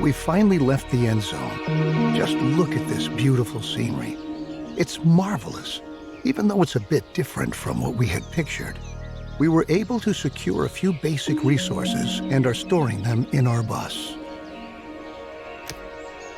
We finally left the end zone. Just look at this beautiful scenery. It's marvelous, even though it's a bit different from what we had pictured. We were able to secure a few basic resources and are storing them in our bus.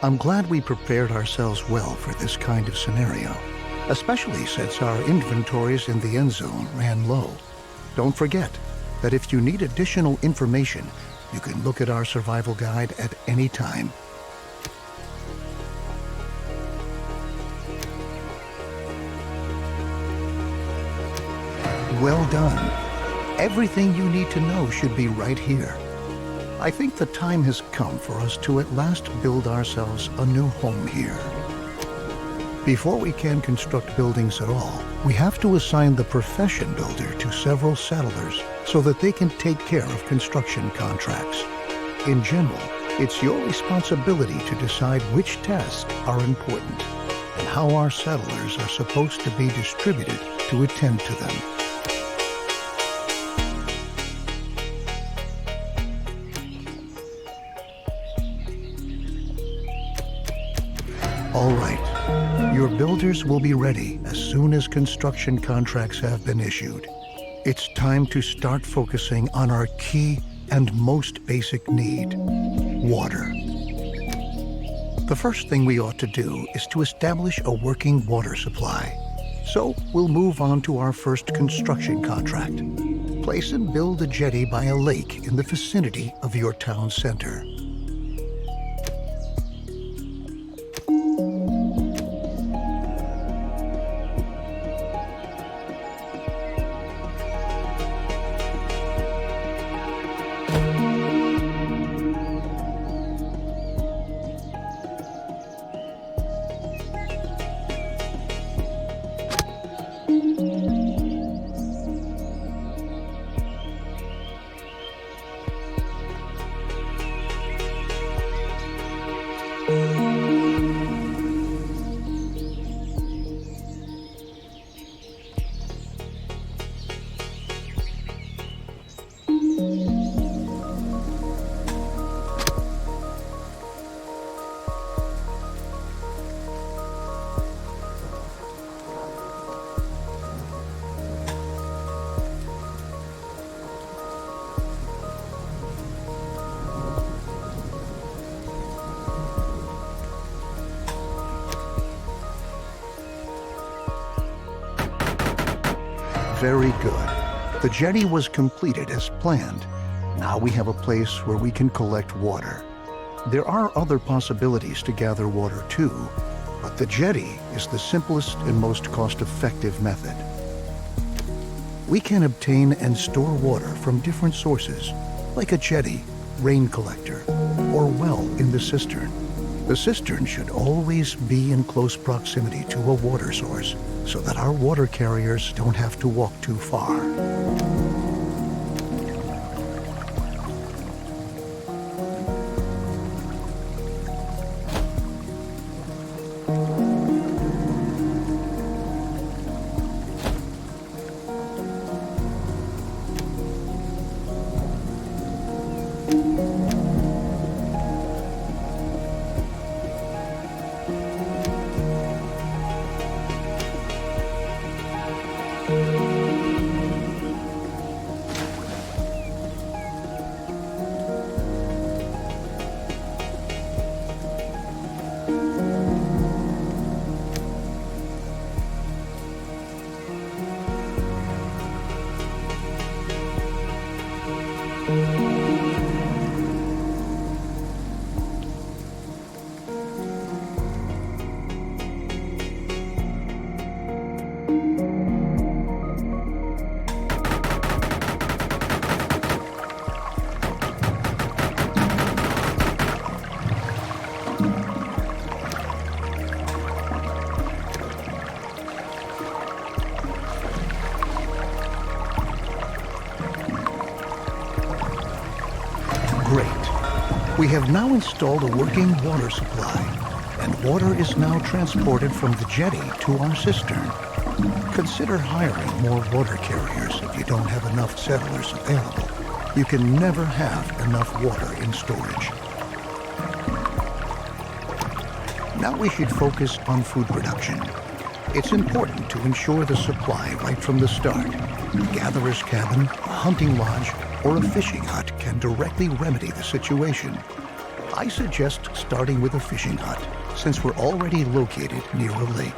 I'm glad we prepared ourselves well for this kind of scenario, especially since our inventories in the end zone ran low. Don't forget that if you need additional information, you can look at our survival guide at any time. Well done. Everything you need to know should be right here. I think the time has come for us to at last build ourselves a new home here. Before we can construct buildings at all, we have to assign the profession builder to several settlers so that they can take care of construction contracts. In general, it's your responsibility to decide which tasks are important and how our settlers are supposed to be distributed to attend to them. All right, your builders will be ready as soon as construction contracts have been issued. It's time to start focusing on our key and most basic need, water. The first thing we ought to do is to establish a working water supply. So we'll move on to our first construction contract. Place and build a jetty by a lake in the vicinity of your town center. Very good. The jetty was completed as planned. Now we have a place where we can collect water. There are other possibilities to gather water too, but the jetty is the simplest and most cost-effective method. We can obtain and store water from different sources, like a jetty, rain collector, or well in the cistern. The cistern should always be in close proximity to a water source, so that our water carriers don't have to walk too far. We have now installed a working water supply, and water is now transported from the jetty to our cistern. Consider hiring more water carriers if you don't have enough settlers available. You can never have enough water in storage. Now we should focus on food production. It's important to ensure the supply right from the start. A gatherer's cabin, a hunting lodge, or a fishing hut can directly remedy the situation. I suggest starting with a fishing hut, since we're already located near a lake.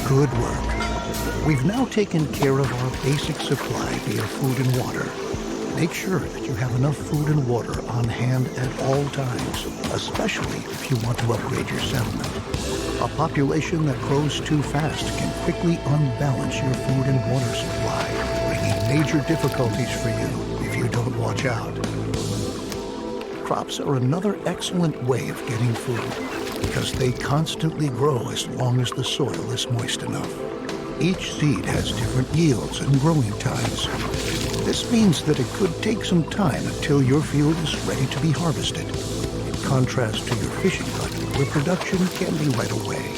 Good work. We've now taken care of our basic supply via food and water. Make sure that you have enough food and water on hand at all times, especially if you want to upgrade your settlement. A population that grows too fast can quickly unbalance your food and water supply, bringing major difficulties for you if you don't watch out. Crops are another excellent way of getting food, because they constantly grow as long as the soil is moist enough. Each seed has different yields and growing times. This means that it could take some time until your field is ready to be harvested, in contrast to your fishing hut, where production can be right away.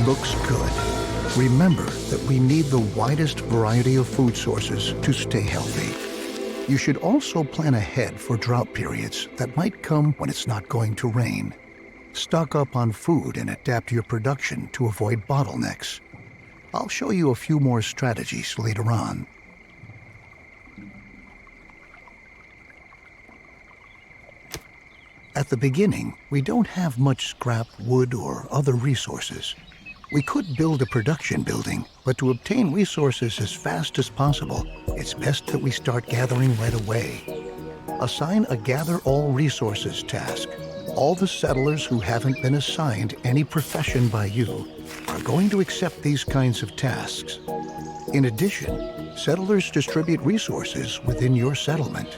Looks good. Remember that we need the widest variety of food sources to stay healthy. You should also plan ahead for drought periods that might come when it's not going to rain. Stock up on food and adapt your production to avoid bottlenecks. I'll show you a few more strategies later on. At the beginning, we don't have much scrap, wood, or other resources. We could build a production building, but to obtain resources as fast as possible, it's best that we start gathering right away. Assign a Gather All Resources task. All the settlers who haven't been assigned any profession by you are going to accept these kinds of tasks. In addition, settlers distribute resources within your settlement.